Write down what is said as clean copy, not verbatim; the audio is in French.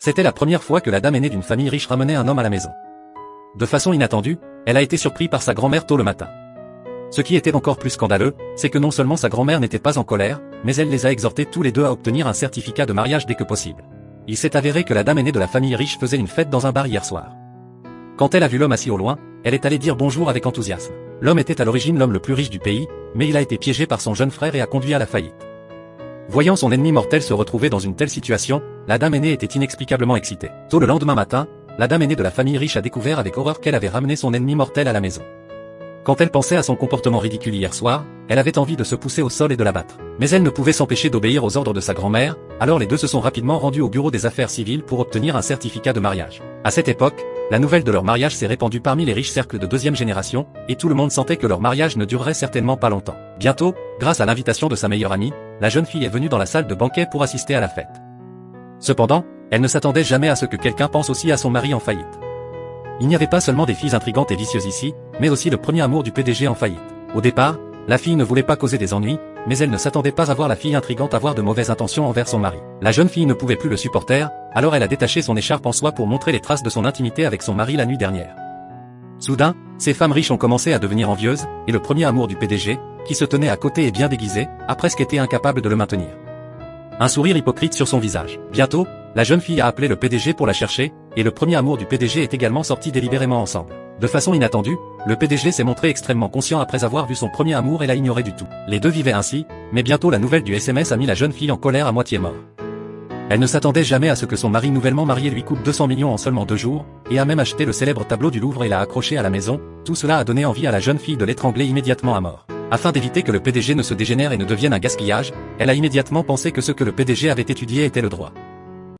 C'était la première fois que la dame aînée d'une famille riche ramenait un homme à la maison. De façon inattendue, elle a été surprise par sa grand-mère tôt le matin. Ce qui était encore plus scandaleux, c'est que non seulement sa grand-mère n'était pas en colère, mais elle les a exhortés tous les deux à obtenir un certificat de mariage dès que possible. Il s'est avéré que la dame aînée de la famille riche faisait une fête dans un bar hier soir. Quand elle a vu l'homme assis au loin, elle est allée dire bonjour avec enthousiasme. L'homme était à l'origine l'homme le plus riche du pays, mais il a été piégé par son jeune frère et a conduit à la faillite. Voyant son ennemi mortel se retrouver dans une telle situation, la dame aînée était inexplicablement excitée. Tôt le lendemain matin, la dame aînée de la famille riche a découvert avec horreur qu'elle avait ramené son ennemi mortel à la maison. Quand elle pensait à son comportement ridicule hier soir, elle avait envie de se pousser au sol et de l'abattre. Mais elle ne pouvait s'empêcher d'obéir aux ordres de sa grand-mère, alors les deux se sont rapidement rendus au bureau des affaires civiles pour obtenir un certificat de mariage. À cette époque, la nouvelle de leur mariage s'est répandue parmi les riches cercles de deuxième génération, et tout le monde sentait que leur mariage ne durerait certainement pas longtemps. Bientôt, grâce à l'invitation de sa meilleure amie, la jeune fille est venue dans la salle de banquet pour assister à la fête. Cependant, elle ne s'attendait jamais à ce que quelqu'un pense aussi à son mari en faillite. Il n'y avait pas seulement des filles intrigantes et vicieuses ici, mais aussi le premier amour du PDG en faillite. Au départ, la fille ne voulait pas causer des ennuis, mais elle ne s'attendait pas à voir la fille intrigante avoir de mauvaises intentions envers son mari. La jeune fille ne pouvait plus le supporter, alors elle a détaché son écharpe en soie pour montrer les traces de son intimité avec son mari la nuit dernière. Soudain, ces femmes riches ont commencé à devenir envieuses, et le premier amour du PDG, qui se tenait à côté et bien déguisé, a presque été incapable de le maintenir. Un sourire hypocrite sur son visage. Bientôt, la jeune fille a appelé le PDG pour la chercher, et le premier amour du PDG est également sorti délibérément ensemble. De façon inattendue, le PDG s'est montré extrêmement conscient après avoir vu son premier amour et l'a ignoré du tout. Les deux vivaient ainsi, mais bientôt la nouvelle du SMS a mis la jeune fille en colère à moitié mort. Elle ne s'attendait jamais à ce que son mari nouvellement marié lui coûte 200 millions en seulement 2 jours, et a même acheté le célèbre tableau du Louvre et l'a accroché à la maison. Tout cela a donné envie à la jeune fille de l'étrangler immédiatement à mort. Afin d'éviter que le PDG ne se dégénère et ne devienne un gaspillage, elle a immédiatement pensé que ce que le PDG avait étudié était le droit.